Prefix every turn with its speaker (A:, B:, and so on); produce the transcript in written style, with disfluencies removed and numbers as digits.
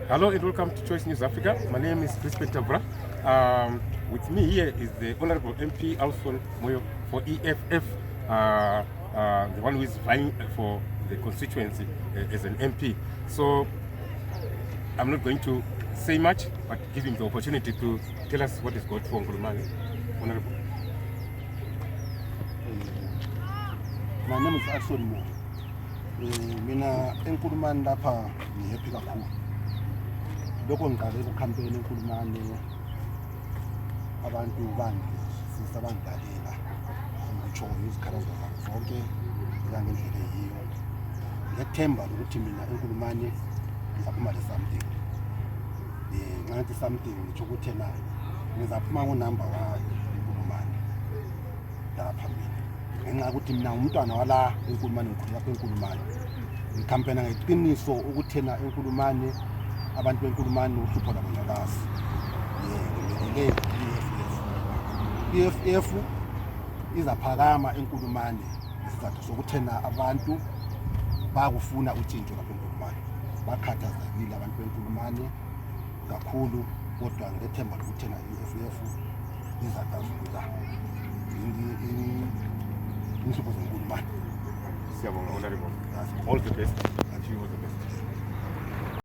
A: Hello and welcome to Choice News Africa. My name is Crispin Tabra. With me here is the Honorable MP Alphonse Moyo for EFF, the one who is vying for the constituency as an MP. So I'm not going to say much, but give him the opportunity to tell us what is going for Nkulumane. Honorable.
B: My name is Alphonse Moyo. Mina eNkulumane lapha ngihappy kakhulu. Lokho ngiqale ukukhampeyina eNkulumane abantu bangisiza bangidalela ngitsho izikhalazo zabo zonke ngendlela eyiyo. Ngethemba ukuthi mina eNkulumane ngizaphuma le something. Nxa ngithi something ngitsho ukuthi na ngizaphuma ngonumber 1 eNkulumane lapha mina. Ngenxa ukuthi mina umntwana wala eNkulumane ngikhulela eNkulumane. Ngikhampeyina ngeqiniso ukuthi na eNkulumane abantu beNkulumane uhlupho labo ngiyalazi. EFF izaphakama eNkulumane isizathu sokuthena abantu bakufuna utshintsho lapha eNkulumane. Bakhathazekile abantu beNkulumane kakhulu, kodwa ngethemba lokuthena EFF izadazula inhlupho zeNkulumane.
A: Siyabonga, Honorable. All the best. And you all the best.